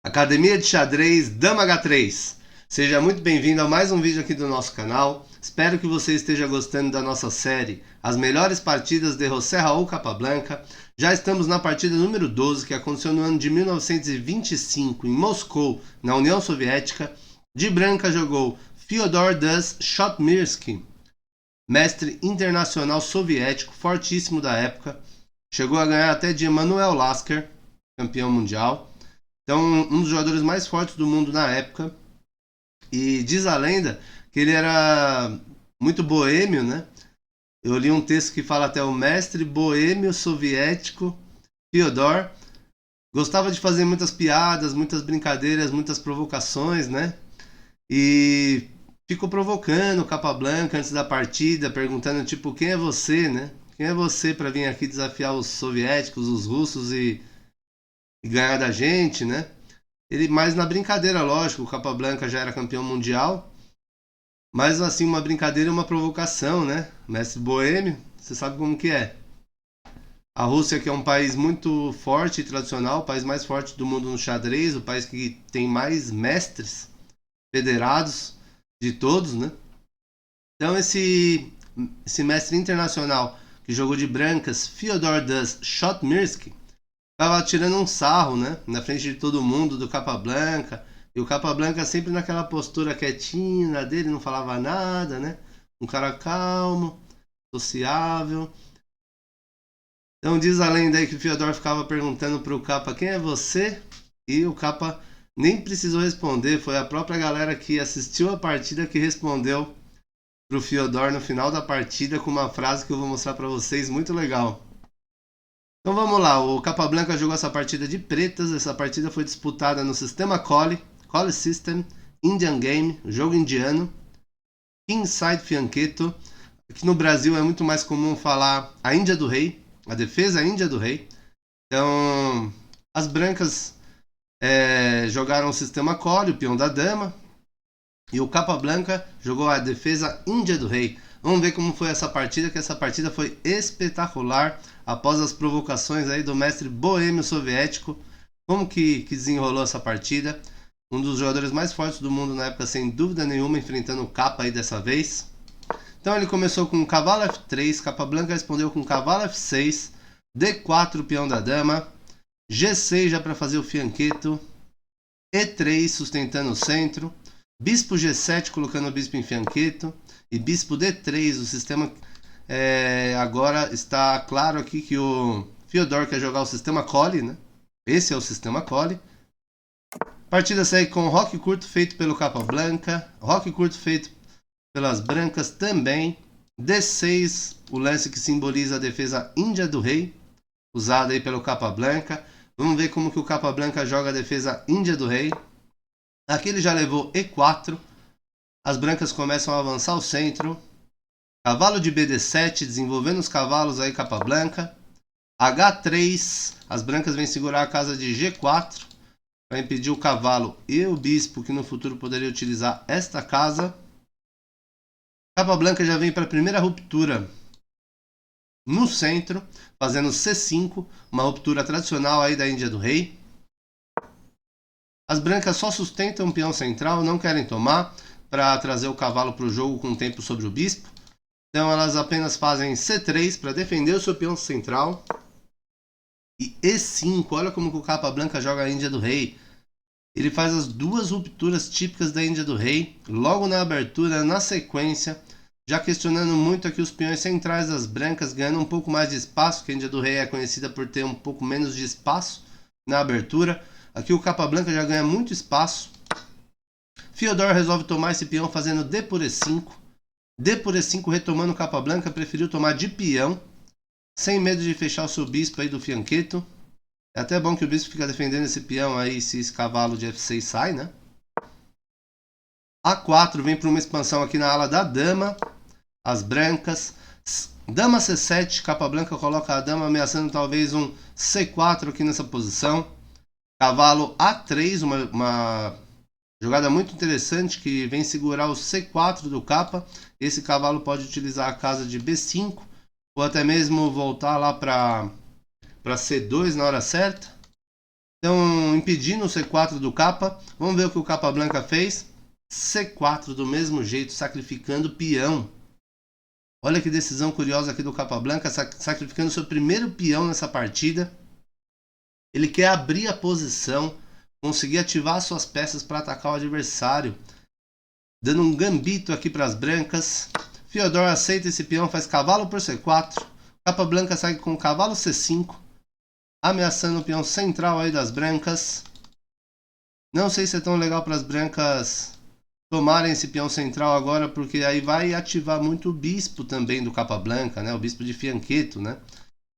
Academia de Xadrez Dama H3. Seja muito bem-vindo a mais um vídeo aqui do nosso canal. Espero que você esteja gostando da nossa série As Melhores Partidas de José Raul Capablanca. Já estamos na partida número 12, que aconteceu no ano de 1925 em Moscou, na União Soviética. De branca jogou Fyodor Shotmirsky, mestre internacional soviético fortíssimo da época. Chegou a ganhar até de Emanuel Lasker, campeão mundial. Então, um dos jogadores mais fortes do mundo na época. E diz a lenda que ele era muito boêmio, né? Eu li um texto que fala até o mestre boêmio soviético Fyodor. Gostava de fazer muitas piadas, muitas brincadeiras, muitas provocações, né? E ficou provocando o Capablanca antes da partida, perguntando tipo, quem é você, né? Quem é você para vir aqui desafiar os soviéticos, os russos e ganhar da gente, né? Ele mais na brincadeira, lógico, o Capablanca já era campeão mundial, mas assim, uma brincadeira e uma provocação, né? Mestre boêmio, você sabe como que é. A Rússia, que é um país muito forte e tradicional, o país mais forte do mundo no xadrez, o país que tem mais mestres federados de todos, né? Então esse mestre internacional que jogou de brancas, Fyodor Shotmirsky, tava tirando um sarro, né? Na frente de todo mundo do Capablanca. E o Capablanca sempre naquela postura quietinha dele, não falava nada, né? Um cara calmo, sociável. Então diz a lenda aí que o Fyodor ficava perguntando pro Capa quem é você? E o Capa nem precisou responder. Foi a própria galera que assistiu a partida que respondeu pro Fyodor no final da partida com uma frase que eu vou mostrar pra vocês, muito legal. Então vamos lá, o Capablanca jogou essa partida de pretas. Essa partida foi disputada no sistema Collie System, Indian Game, jogo indiano, Kingside Fianchetto. Aqui no Brasil é muito mais comum falar a Índia do Rei, a defesa Índia do Rei. Então as brancas jogaram o sistema Collie, o peão da dama, e o Capablanca jogou a defesa Índia do Rei. Vamos ver como foi essa partida, que essa partida foi espetacular após as provocações aí do mestre boêmio soviético. Como que desenrolou essa partida? Um dos jogadores mais fortes do mundo na época, sem dúvida nenhuma, enfrentando o Capa aí dessa vez. Então ele começou com cavalo F3, Capablanca respondeu com cavalo F6, D4, peão da dama, G6 já para fazer o fianchetto, E3 sustentando o centro, bispo G7 colocando o bispo em fianchetto e bispo D3. O sistema agora está claro aqui que o Fyodor quer jogar o sistema Collie, né? Esse é o sistema Collie. Partida segue com roque curto feito pelo Capablanca, roque curto feito pelas brancas também, D6, o lance que simboliza a defesa Índia do Rei, usada aí pelo Capablanca. Vamos ver como que o Capablanca joga a defesa Índia do Rei. Aqui ele já levou E4, as brancas começam a avançar ao centro, cavalo de BD7, desenvolvendo os cavalos aí Capablanca, H3, as brancas vêm segurar a casa de G4, para impedir o cavalo e o bispo que no futuro poderia utilizar esta casa. Capablanca já vem para a primeira ruptura no centro, fazendo C5, uma ruptura tradicional aí da Índia do Rei. As brancas só sustentam o peão central, não querem tomar para trazer o cavalo para o jogo com tempo sobre o bispo. Então elas apenas fazem C3 para defender o seu peão central. E E5, olha como que o Capablanca joga a Índia do Rei. Ele faz as duas rupturas típicas da Índia do Rei, logo na abertura, na sequência, já questionando muito aqui os peões centrais das brancas, ganhando um pouco mais de espaço, que a Índia do Rei é conhecida por ter um pouco menos de espaço na abertura. Aqui o Capablanca já ganha muito espaço. Fyodor resolve tomar esse peão fazendo D por E5. D por E5 retomando o Capablanca, preferiu tomar de peão, sem medo de fechar o seu bispo aí do fianchetto. É até bom que o bispo fica defendendo esse peão aí se esse cavalo de F6 sai, né? A4 vem para uma expansão aqui na ala da dama. As brancas. Dama C7, Capablanca coloca a dama ameaçando talvez um C4 aqui nessa posição. Cavalo A3, uma jogada muito interessante que vem segurar o C4 do Capa. Esse cavalo pode utilizar a casa de B5 ou até mesmo voltar lá para C2 na hora certa. estão impedindo o C4 do capa. Vamos ver o que o capa branca fez. C4 do mesmo jeito, sacrificando o peão. Olha que decisão curiosa aqui do capa branca, sacrificando seu primeiro peão nessa partida. Ele quer abrir a posição, conseguir ativar suas peças para atacar o adversário. Dando um gambito aqui para as brancas. Fyodor aceita esse peão, faz cavalo por C4. Capa branca segue com cavalo C5. Ameaçando o peão central aí das brancas. Não sei se é tão legal para as brancas tomarem esse peão central agora, porque aí vai ativar muito o bispo também do capa branca, né? O bispo de Fianchetto, né?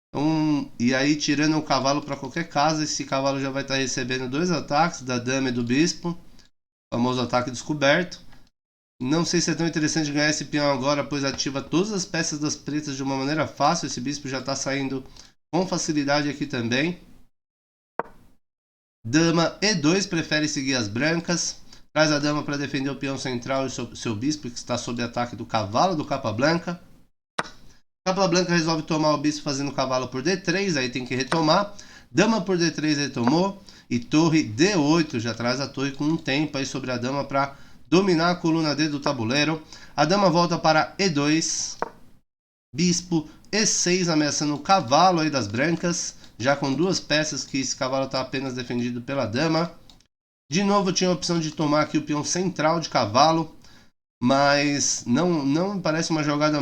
Então, e aí tirando o cavalo para qualquer casa, esse cavalo já vai estar recebendo 2 ataques da dama e do bispo. O famoso ataque descoberto. Não sei se é tão interessante ganhar esse peão agora, pois ativa todas as peças das pretas de uma maneira fácil. Esse bispo já está saindo com facilidade aqui também. Dama E2 prefere seguir as brancas. Traz a dama para defender o peão central e seu bispo, que está sob ataque do cavalo do capa branca. Capa branca resolve tomar o bispo fazendo cavalo por D3, aí tem que retomar. Dama por D3 retomou. E torre D8, já traz a torre com um tempo aí sobre a dama para dominar a coluna D do tabuleiro. A dama volta para E2. Bispo E6 ameaçando o cavalo aí das brancas. Já com 2 peças que esse cavalo está apenas defendido pela dama. De novo tinha a opção de tomar aqui o peão central de cavalo. Mas não me parece uma jogada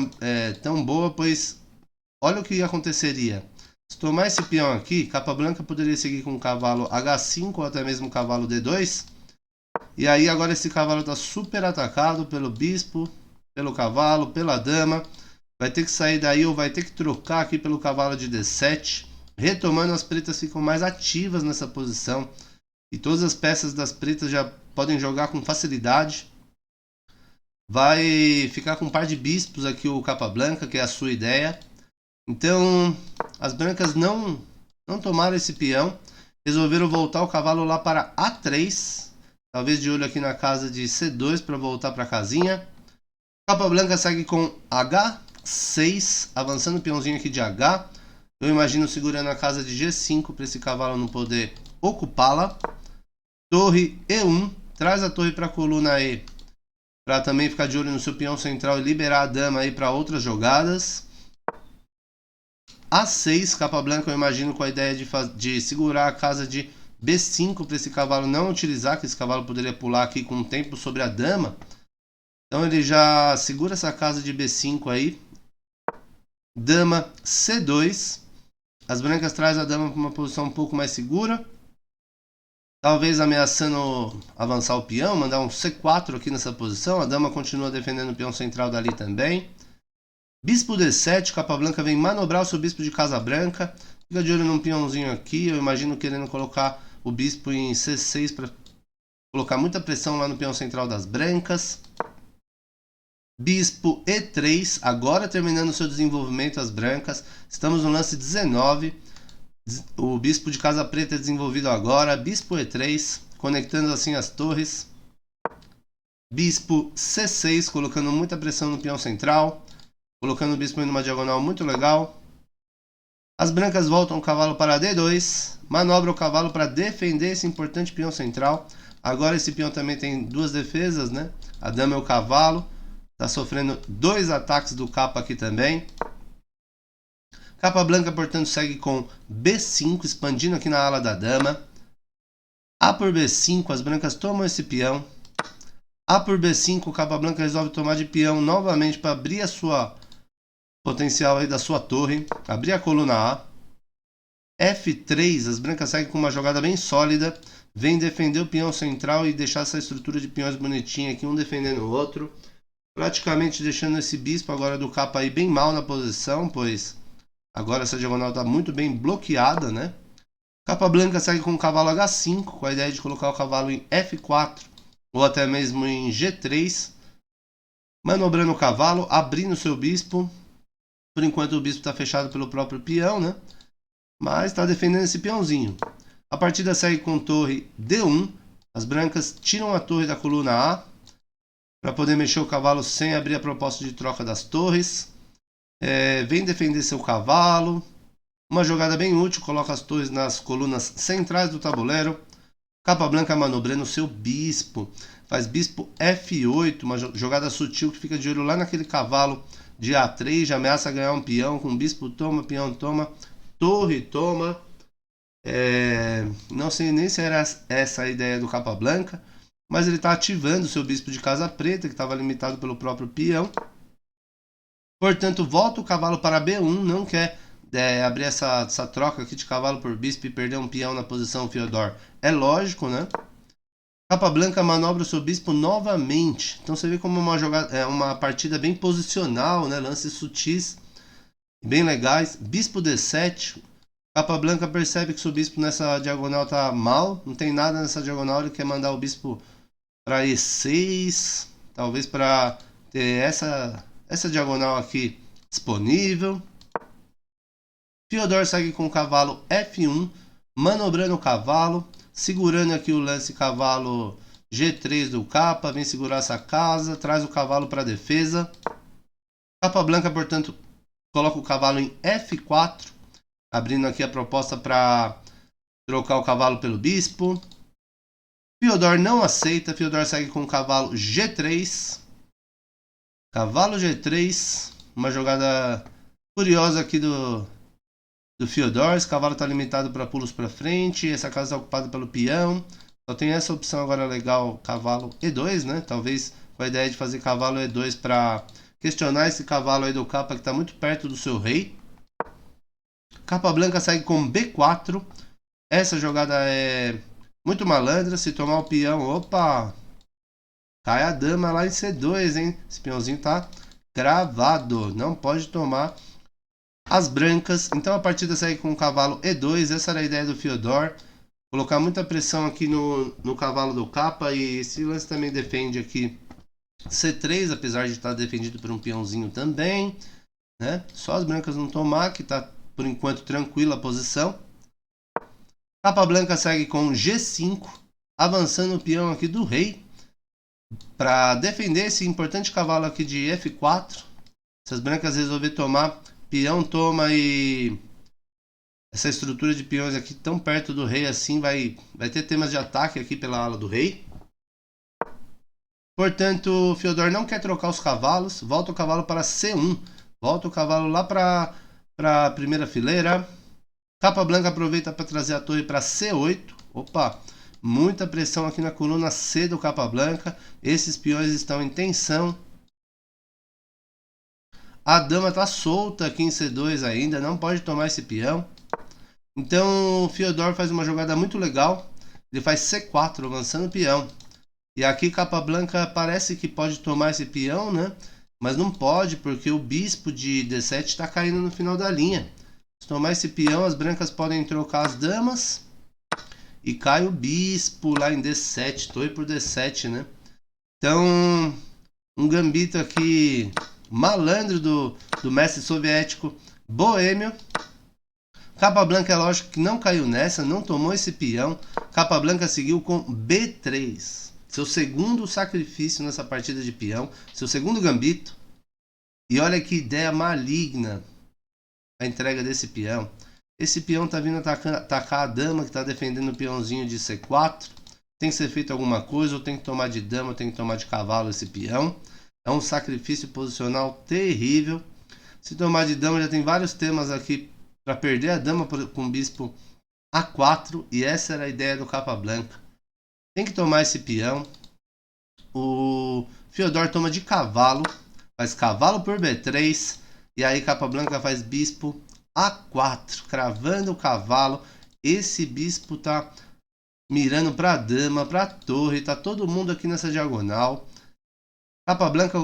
tão boa, pois olha o que aconteceria. Se tomar esse peão aqui, capa branca poderia seguir com o cavalo H5 ou até mesmo o cavalo D2. E aí agora esse cavalo está super atacado pelo bispo, pelo cavalo, pela dama. Vai ter que sair daí ou vai ter que trocar aqui pelo cavalo de D7. Retomando, as pretas ficam mais ativas nessa posição. E todas as peças das pretas já podem jogar com facilidade. Vai ficar com um par de bispos aqui o capa branca, que é a sua ideia. Então, as brancas não tomaram esse peão. Resolveram voltar o cavalo lá para A3. Talvez de olho aqui na casa de C2 para voltar para a casinha. Capa branca segue com H6, avançando o peãozinho aqui de H. Eu imagino segurando a casa de G5 para esse cavalo não poder ocupá-la. Torre E1, traz a torre para a coluna E, para também ficar de olho no seu peão central e liberar a dama aí para outras jogadas. A6, capa branca eu imagino com a ideia de segurar a casa de B5 para esse cavalo não utilizar, que esse cavalo poderia pular aqui com um tempo sobre a dama. Então ele já segura essa casa de B5 aí. Dama C2. As brancas trazem a dama para uma posição um pouco mais segura. Talvez ameaçando avançar o peão, mandar um C4 aqui nessa posição. A dama continua defendendo o peão central dali também. Bispo D7, capa branca vem manobrar o seu bispo de casa branca. Fica de olho num peãozinho aqui. Eu imagino querendo colocar o bispo em C6 para colocar muita pressão lá no peão central das brancas. Bispo E3, agora terminando o seu desenvolvimento as brancas. Estamos no lance 19. O bispo de casa preta é desenvolvido agora. Bispo E3, conectando assim as torres. Bispo C6, colocando muita pressão no peão central. Colocando o bispo em uma diagonal muito legal. As brancas voltam o cavalo para D2. Manobra o cavalo para defender esse importante peão central. Agora esse peão também tem 2 defesas, né? A dama e o cavalo. Está sofrendo 2 ataques do capa aqui também. Capa branca, portanto, segue com B5, expandindo aqui na ala da dama. A por B5, as brancas tomam esse peão. A por B5, capa branca resolve tomar de peão novamente para abrir a sua potencial aí da sua torre. Abrir a coluna A. F3, as brancas seguem com uma jogada bem sólida. Vem defender o peão central e deixar essa estrutura de peões bonitinha aqui, um defendendo o outro. Praticamente deixando esse bispo agora do capa aí bem mal na posição, pois agora essa diagonal está muito bem bloqueada, né? Capa branca segue com o cavalo H5, com a ideia de colocar o cavalo em F4 ou até mesmo em G3. Manobrando o cavalo, abrindo o seu bispo. Por enquanto o bispo está fechado pelo próprio peão, né? Mas está defendendo esse peãozinho. A partida segue com torre D1. As brancas tiram a torre da coluna A para poder mexer o cavalo sem abrir a proposta de troca das torres. Vem defender seu cavalo. Uma jogada bem útil, coloca as torres nas colunas centrais do tabuleiro. Capa branca manobrando o seu bispo. Faz bispo F8, uma jogada sutil que fica de olho lá naquele cavalo de A3. Já ameaça ganhar um peão com bispo toma, peão toma, torre toma. Não sei nem se era essa a ideia do capa branca, mas ele está ativando o seu bispo de casa preta, que estava limitado pelo próprio peão. Portanto, volta o cavalo para B1, não quer abrir essa troca aqui de cavalo por bispo e perder um peão na posição Fyodor. É lógico, né? Capa branca manobra o seu bispo novamente. Então você vê como uma jogada, uma partida bem posicional, né? Lances sutis, bem legais. Bispo D7. Capa branca percebe que seu bispo nessa diagonal tá mal, não tem nada nessa diagonal, ele quer mandar o bispo para E6, talvez para ter essa diagonal aqui disponível. Fyodor segue com o cavalo F1, manobrando o cavalo, segurando aqui o lance cavalo G3 do capa, vem segurar essa casa, traz o cavalo para a defesa. Capa branca, portanto, coloca o cavalo em F4, abrindo aqui a proposta para trocar o cavalo pelo bispo. Fyodor não aceita, Fyodor segue com o cavalo G3. Cavalo G3, uma jogada curiosa aqui do Fyodor. Esse cavalo está limitado para pulos para frente, essa casa está ocupada pelo peão. Só tem essa opção agora legal, cavalo E2, né? Talvez com a ideia de fazer cavalo E2 para questionar esse cavalo aí do capa que está muito perto do seu rei. Capa branca segue com B4. Essa jogada é muito malandra. Se tomar o peão, opa, cai a dama lá em C2, hein? Esse peãozinho tá cravado, não pode tomar as brancas. Então a partida segue com o cavalo E2. Essa era a ideia do Fyodor, colocar muita pressão aqui no cavalo do capa. E esse lance também defende aqui C3, apesar de estar defendido por um peãozinho também, né? Só as brancas não tomar, que tá por enquanto tranquila a posição. Capa branca segue com G5, avançando o peão aqui do rei para defender esse importante cavalo aqui de F4. Se as brancas resolver tomar, peão toma, e essa estrutura de peões aqui tão perto do rei assim vai ter temas de ataque aqui pela ala do rei. Portanto, Fyodor não quer trocar os cavalos, volta o cavalo para C1, volta o cavalo lá para a primeira fileira. Capa branca aproveita para trazer a torre para C8. Opa, muita pressão aqui na coluna C do capa branca. Esses peões estão em tensão. A dama está solta aqui em C2 ainda, não pode tomar esse peão. Então o Fyodor faz uma jogada muito legal. Ele faz C4, avançando o peão. E aqui capa branca parece que pode tomar esse peão, né? Mas não pode, porque o bispo de D7 está caindo no final da linha. Se tomar esse peão, as brancas podem trocar as damas. E cai o bispo lá em D7, torre por D7, né? Então, um gambito aqui malandro do mestre soviético boêmio. Capa branca é lógico que não caiu nessa, não tomou esse peão. Capa branca seguiu com B3. Seu segundo sacrifício nessa partida de peão. Seu segundo gambito. E olha que ideia maligna a entrega desse peão. Esse peão tá vindo atacar a dama que tá defendendo o peãozinho de C4. Tem que ser feito alguma coisa, ou tem que tomar de dama, ou tem que tomar de cavalo esse peão. É um sacrifício posicional terrível. Se tomar de dama, já tem vários temas aqui para perder a dama com o bispo A4. E essa era a ideia do capa branca. Tem que tomar esse peão. O Fyodor toma de cavalo. Faz cavalo por B3. E aí capa branca faz bispo A4. Cravando o cavalo. Esse bispo tá mirando para a dama, para a torre. Tá todo mundo aqui nessa diagonal. Capa branca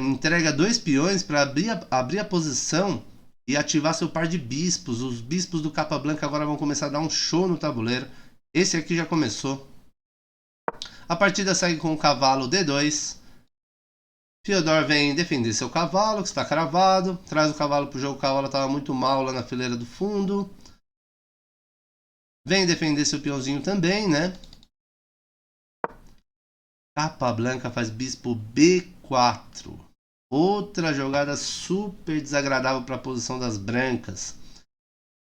entrega 2 peões para abrir a posição e ativar seu par de bispos. Os bispos do capa branca agora vão começar a dar um show no tabuleiro. Esse aqui já começou. A partida segue com o cavalo D2. Fyodor vem defender seu cavalo, que está cravado. Traz o cavalo para o jogo. O cavalo estava muito mal lá na fileira do fundo. Vem defender seu peãozinho também, né? Capa branca faz bispo B4. Outra jogada super desagradável para a posição das brancas.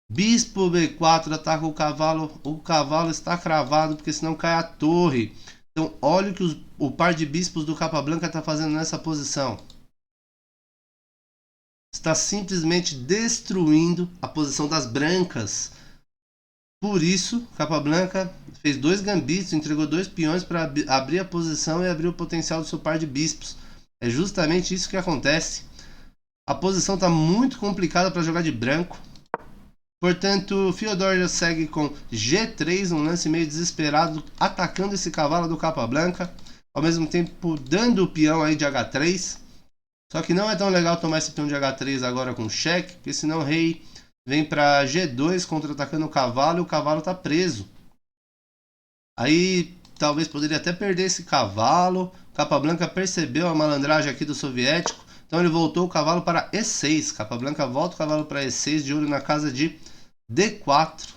Bispo B4 ataca o cavalo está cravado, porque senão cai a torre. Então olha o que o par de bispos do Capablanca está fazendo nessa posição. Está simplesmente destruindo a posição das brancas. Por isso, Capablanca fez 2 gambitos, entregou 2 peões para abrir a posição e abrir o potencial do seu par de bispos. É justamente isso que acontece. A posição está muito complicada para jogar de branco. Portanto, Fyodor já segue com G3, um lance meio desesperado, atacando esse cavalo do Capablanca, ao mesmo tempo dando o peão aí de H3. Só que não é tão legal tomar esse peão de H3 agora com cheque, porque senão o rei vem para G2 contra-atacando o cavalo e o cavalo está preso. Aí talvez poderia até perder esse cavalo. Capablanca percebeu a malandragem aqui do soviético, então ele voltou o cavalo para E6. Capablanca volta o cavalo para E6, de olho na casa de D4.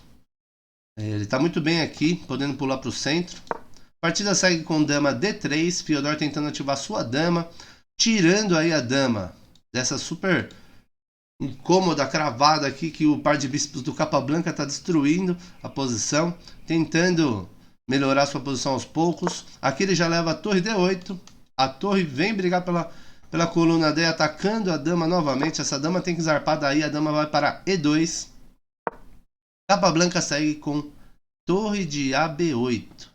Ele está muito bem aqui, podendo pular para o centro. A partida segue com dama D3, Fyodor tentando ativar sua dama, tirando aí a dama dessa super incômoda cravada aqui que o par de bispos do Capablanca está destruindo a posição, tentando melhorar sua posição aos poucos. Aqui ele já leva a torre D8, a torre vem brigar pela coluna D, atacando a dama novamente. Essa dama tem que zarpar daí, a dama vai para E2. Capablanca segue com torre de AB8.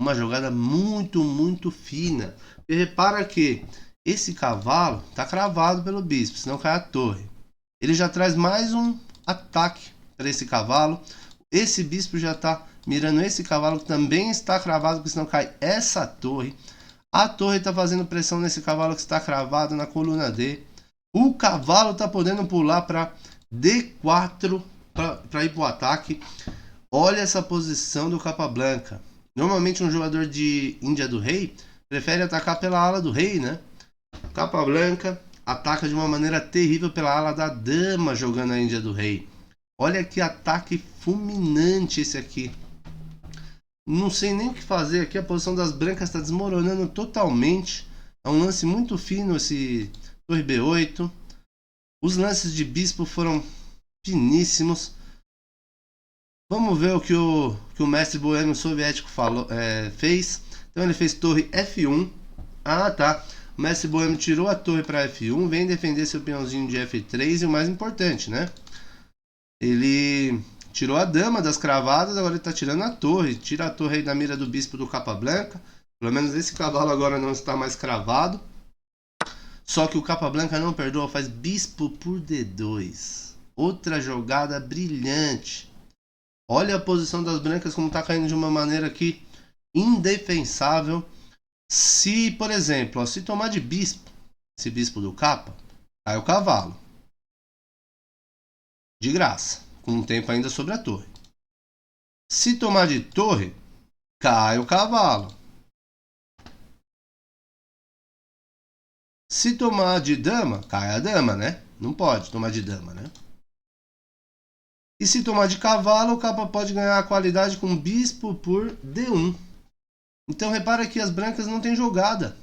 Uma jogada muito fina. E repara que esse cavalo está cravado pelo bispo, senão cai a torre. Ele já traz mais um ataque para esse cavalo. Esse bispo já está mirando esse cavalo que também está cravado, porque senão cai essa torre. A torre está fazendo pressão nesse cavalo que está cravado na coluna D. O cavalo está podendo pular para D4 para ir para o ataque. Olha essa posição do Capablanca. Normalmente um jogador de Índia do Rei prefere atacar pela ala do rei, né? Capablanca ataca de uma maneira terrível pela ala da dama, jogando a Índia do Rei. Olha que ataque fulminante esse aqui. Não sei nem o que fazer aqui, a posição das brancas está desmoronando totalmente. É um lance muito fino esse torre B8. Os lances de bispo foram finíssimos. Vamos ver o que o mestre boêmio soviético fez. Então ele fez torre F1. Ah, tá. O mestre boêmio tirou a torre para F1, vem defender seu peãozinho de F3 e o mais importante, né? Ele tirou a dama das cravadas, agora ele está tirando a torre. Tira a torre aí da mira do bispo do Capablanca. Pelo menos esse cavalo agora não está mais cravado. Só que o Capablanca não perdoa, faz bispo por D2. Outra jogada brilhante. Olha a posição das brancas como está caindo de uma maneira aqui indefensável. Se, por exemplo, se tomar de bispo, esse bispo do capa, cai o cavalo. De graça, com um tempo ainda sobre a torre. Se tomar de torre, cai o cavalo. Se tomar de dama, cai a dama, né? Não pode tomar de dama, né? E se tomar de cavalo, o capa pode ganhar a qualidade com bispo por D1. Então repara que as brancas não têm jogada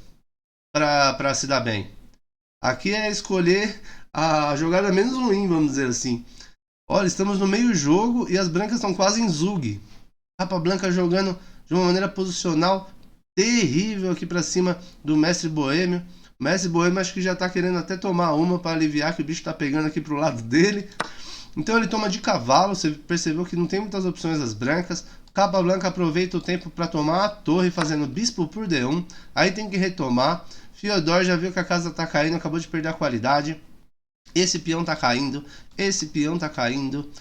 para se dar bem. Aqui é escolher a jogada menos ruim, vamos dizer assim. Olha, estamos no meio jogo e as brancas estão quase em zug. Capablanca jogando de uma maneira posicional terrível aqui para cima do mestre boêmio. O mestre boêmio acho que já está querendo até tomar uma para aliviar que o bicho está pegando aqui pro lado dele. Então ele toma de cavalo, você percebeu que não tem muitas opções das brancas. Capablanca aproveita o tempo para tomar a torre, fazendo bispo por D1. Aí tem que retomar. Fyodor já viu que a casa está caindo, acabou de perder a qualidade. Esse peão está caindo, esse peão está caindo.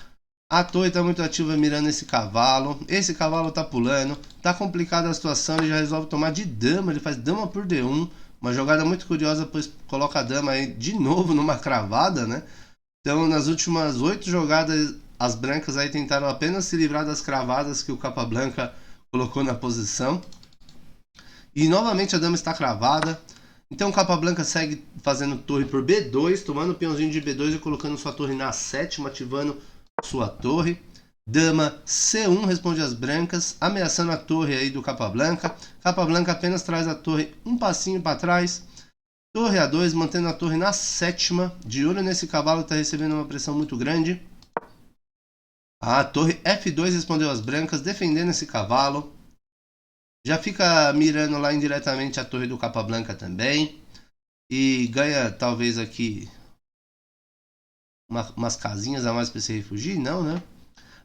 A torre está muito ativa mirando esse cavalo. Esse cavalo está pulando. Está complicada a situação, ele já resolve tomar de dama. Ele faz dama por D1. Uma jogada muito curiosa, pois coloca a dama aí de novo numa cravada, né? Então nas últimas 8 jogadas as brancas aí tentaram apenas se livrar das cravadas que o Capablanca colocou na posição. E novamente a dama está cravada. Então o Capablanca segue fazendo torre por B2, tomando o peãozinho de B2 e colocando sua torre na 7ª, ativando sua torre. Dama C1 responde às brancas, ameaçando a torre aí do Capablanca. Capablanca apenas traz a torre um passinho para trás. Torre A2, mantendo a torre na 7ª. De olho nesse cavalo que está recebendo uma pressão muito grande. A torre F2 respondeu as brancas, defendendo esse cavalo. Já fica mirando lá indiretamente a torre do Capablanca também. E ganha talvez aqui umas casinhas a mais para se refugiar, não, né?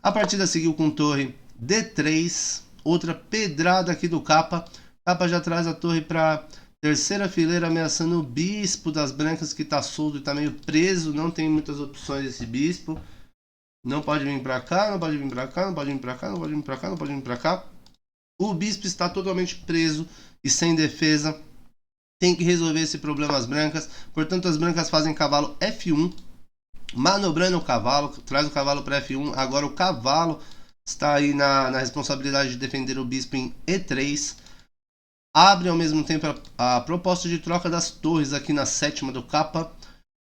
A partida seguiu com torre D3, outra pedrada aqui do Capa. Capa já traz a torre para terceira fileira, ameaçando o bispo das brancas, que está solto e está meio preso. Não tem muitas opções esse bispo. Não pode vir para cá, não pode vir para cá, não pode vir para cá, não pode vir para cá, não pode vir para cá. O bispo está totalmente preso e sem defesa. Tem que resolver esse problema as brancas. Portanto, as brancas fazem cavalo F1, manobrando o cavalo, traz o cavalo para F1. Agora o cavalo está aí na responsabilidade de defender o bispo em E3. Abre ao mesmo tempo a proposta de troca das torres aqui na sétima do Capa.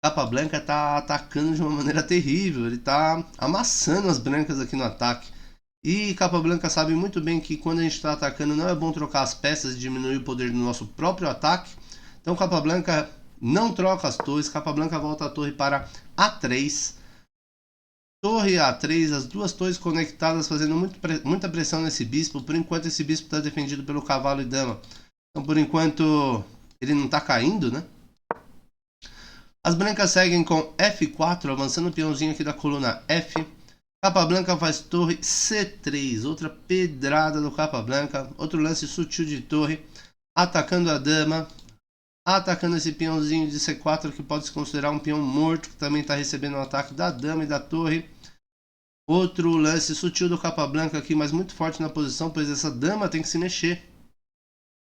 Capablanca está atacando de uma maneira terrível. Ele está amassando as brancas aqui no ataque. E Capablanca sabe muito bem que quando a gente está atacando não é bom trocar as peças e diminuir o poder do nosso próprio ataque. Então Capablanca não troca as torres. Capablanca volta a torre para A3. Torre A3, as duas torres conectadas, fazendo muita pressão nesse bispo. Por enquanto esse bispo está defendido pelo cavalo e dama. Então por enquanto ele não está caindo, né? As brancas seguem com F4, avançando o peãozinho aqui da coluna F. Capablanca faz torre C3, outra pedrada do Capablanca. Outro lance sutil de torre, atacando a dama. Atacando esse peãozinho de C4, que pode se considerar um peão morto, que também está recebendo o ataque da dama e da torre. Outro lance sutil do Capablanca aqui, mas muito forte na posição, pois essa dama tem que se mexer.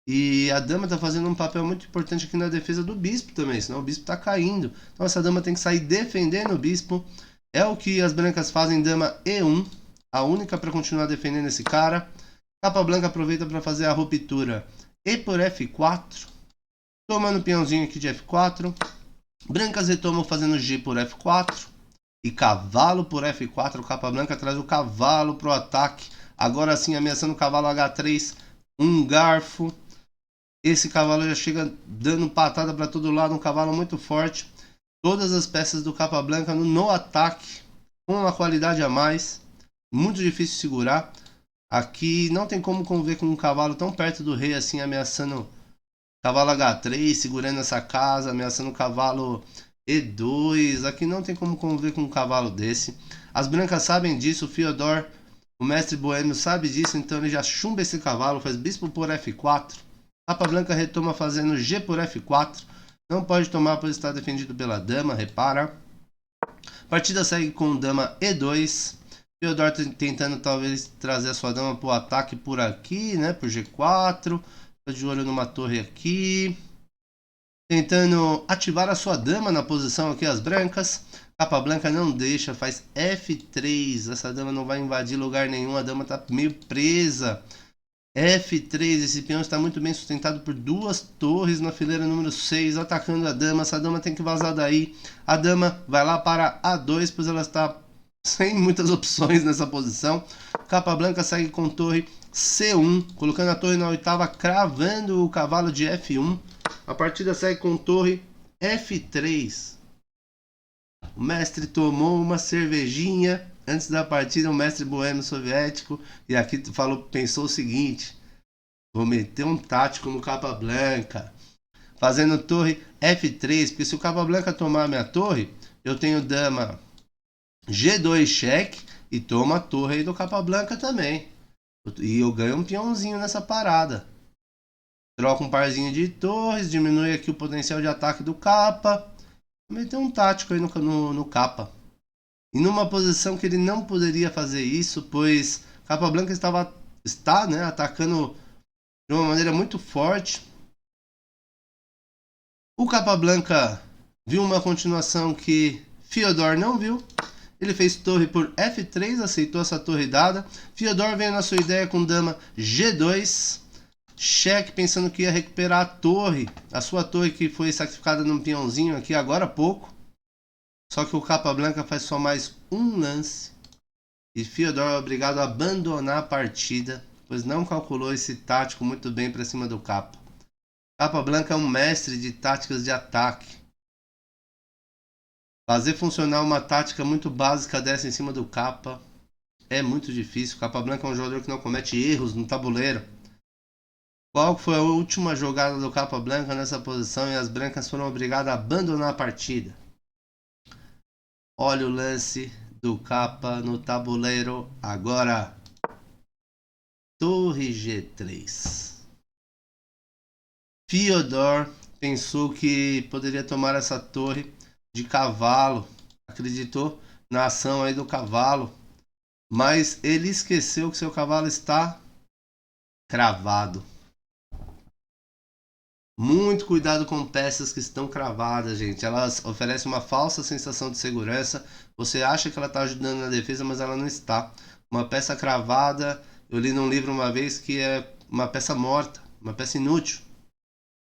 E a dama está fazendo um papel muito importante aqui na defesa do bispo também, senão o bispo está caindo. Então essa dama tem que sair defendendo o bispo. É o que as brancas fazem, dama E1, a única para continuar defendendo esse cara. Capablanca aproveita para fazer a ruptura E por F4. Tomando o peãozinho aqui de F4. Brancas retomam fazendo G por F4. E cavalo por F4. Capablanca traz o cavalo para o ataque. Agora sim ameaçando o cavalo H3. Um garfo. Esse cavalo já chega dando patada para todo lado. Um cavalo muito forte. Todas as peças do Capablanca no ataque. Com uma qualidade a mais. Muito difícil de segurar. Aqui não tem como conviver com um cavalo tão perto do rei assim, ameaçando cavalo H3, segurando essa casa, ameaçando o cavalo E2. Aqui não tem como conviver com um cavalo desse. As brancas sabem disso, o Fyodor, o mestre boêmio, sabe disso, então ele já chumba esse cavalo, faz bispo por F4. Capablanca retoma fazendo G por F4. Não pode tomar pois está defendido pela dama, repara. Partida segue com dama E2. Fyodor tentando talvez trazer a sua dama para o ataque por aqui, né, por G4. De olho numa torre aqui. Tentando ativar a sua dama na posição aqui, as brancas. Capablanca não deixa, faz F3. Essa dama não vai invadir lugar nenhum, a dama está meio presa. F3, esse peão está muito bem sustentado por duas torres na fileira número 6, atacando a dama. Essa dama tem que vazar daí. A dama vai lá para A2, pois ela está sem muitas opções nessa posição. Capablanca segue com torre C1, colocando a torre na oitava, cravando o cavalo de F1. A partida segue com torre F3. O mestre tomou uma cervejinha antes da partida, o mestre boêmio soviético, e aqui pensou o seguinte: vou meter um tático no Capablanca, fazendo torre F3, porque se o Capablanca tomar a minha torre, eu tenho dama G2 cheque e toma a torre aí do Capablanca também. E eu ganho um peãozinho nessa parada. Troca um parzinho de torres, diminui aqui o potencial de ataque do Capa. Vou meter um tático aí no Capa. E numa posição que ele não poderia fazer isso, pois Capablanca está, né, atacando de uma maneira muito forte. O Capablanca viu uma continuação que Fyodor não viu. Ele fez torre por F3, aceitou essa torre dada. Fyodor veio na sua ideia com dama G2. Cheque, pensando que ia recuperar a sua torre que foi sacrificada num peãozinho aqui agora há pouco. Só que o Capablanca faz só mais um lance. E Fyodor é obrigado a abandonar a partida, pois não calculou esse tático muito bem para cima do Capa. Capablanca é um mestre de táticas de ataque. Fazer funcionar uma tática muito básica dessa em cima do Capa é muito difícil. Capablanca é um jogador que não comete erros no tabuleiro. Qual foi a última jogada do Capablanca nessa posição e as brancas foram obrigadas a abandonar a partida? Olha o lance do Capa no tabuleiro agora. Torre G3. Fyodor pensou que poderia tomar essa torre de cavalo. Acreditou na ação aí do cavalo. Mas ele esqueceu que seu cavalo está cravado. Muito cuidado com peças que estão cravadas, gente. Elas oferecem uma falsa sensação de segurança. Você acha que ela está ajudando na defesa, mas ela não está. Uma peça cravada, eu li num livro uma vez que é uma peça morta, uma peça inútil.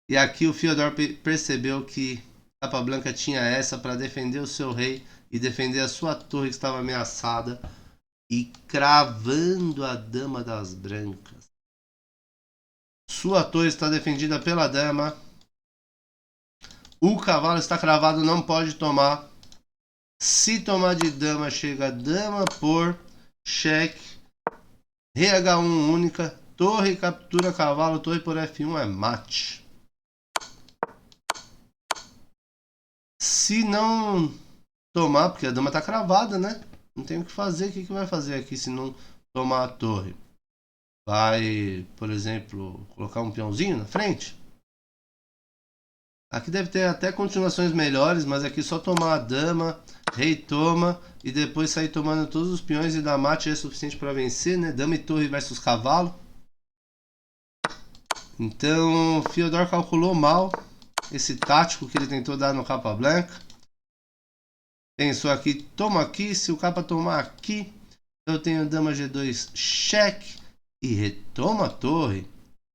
E aqui o Fyodor percebeu que Capablanca tinha essa para defender o seu rei e defender a sua torre que estava ameaçada e cravando a dama das brancas. Sua torre está defendida pela dama. O cavalo está cravado, não pode tomar. Se tomar de dama, chega dama por cheque. Rei H1 única. Torre captura cavalo. Torre por F1 é mate. Se não tomar, porque a dama está cravada, né? Não tem o que fazer. O que vai fazer aqui se não tomar a torre? Vai, por exemplo, colocar um peãozinho na frente. Aqui deve ter até continuações melhores, mas aqui só tomar a dama, rei toma e depois sair tomando todos os peões e dar mate é suficiente para vencer, né? Dama e torre versus cavalo. Então, Fyodor calculou mal esse tático que ele tentou dar no Capablanca. Pensou aqui, toma aqui, se o capa tomar aqui, eu tenho dama G2 cheque. E retoma a torre.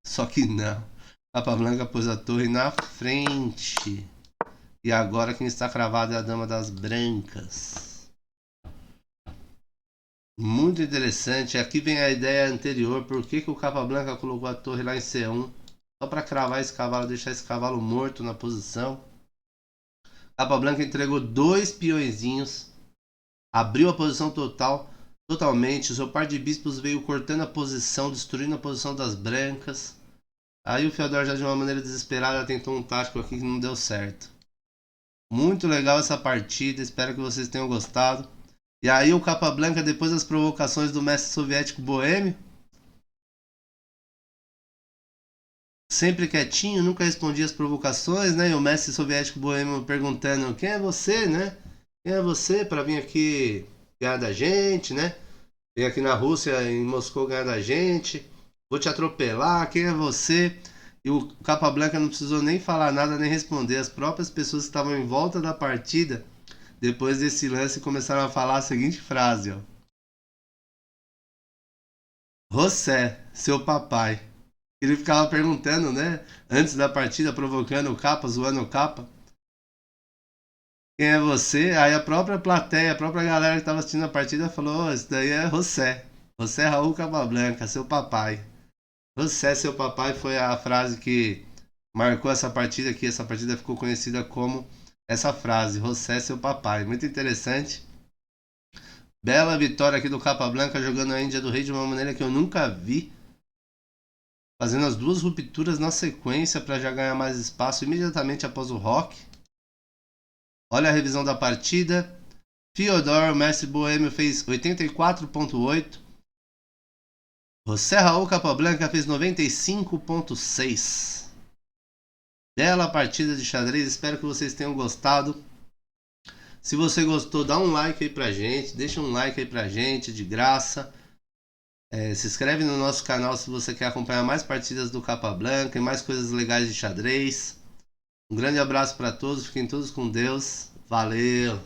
Só que não. Capablanca pôs a torre na frente. E agora quem está cravado é a dama das brancas. Muito interessante. Aqui vem a ideia anterior. Por que o Capablanca colocou a torre lá em C1? Só para cravar esse cavalo, deixar esse cavalo morto na posição. Capablanca entregou 2 peõezinhos. Abriu a posição totalmente, o seu par de bispos veio cortando a posição, destruindo a posição das brancas. Aí o Fyodor já de uma maneira desesperada tentou um tático aqui que não deu certo. Muito legal essa partida, espero que vocês tenham gostado. E aí o Capablanca, depois das provocações do mestre soviético boêmio, sempre quietinho, nunca respondia as provocações, né? E o mestre soviético boêmio perguntando: quem é você, né? Quem é você para vir aqui ganhar da gente, né? Vem aqui na Rússia, em Moscou, ganhar da gente. Vou te atropelar, quem é você? E o Capablanca não precisou nem falar nada, nem responder. As próprias pessoas que estavam em volta da partida, depois desse lance, começaram a falar a seguinte frase, ó. José, seu papai. Ele ficava perguntando, né? Antes da partida, provocando o Capa, zoando o Capa. Quem é você? Aí a própria plateia, a própria galera que estava assistindo a partida falou: oh, esse daí é José. José Raul Capablanca, seu papai. José, seu papai foi a frase que marcou essa partida, que essa partida ficou conhecida como essa frase, José, seu papai. Muito interessante. Bela vitória aqui do Capablanca, jogando a Índia do Rei de uma maneira que eu nunca vi. Fazendo as 2 rupturas na sequência para já ganhar mais espaço imediatamente após o rock. Olha a revisão da partida. Fyodor, o mestre boêmio, fez 84.8. José Raul Capablanca fez 95.6. Bela partida de xadrez, espero que vocês tenham gostado. Se você gostou, dá um like aí pra gente, deixa um like aí pra gente, de graça. Se inscreve no nosso canal se você quer acompanhar mais partidas do Capablanca e mais coisas legais de xadrez. Um grande abraço para todos, fiquem todos com Deus. Valeu!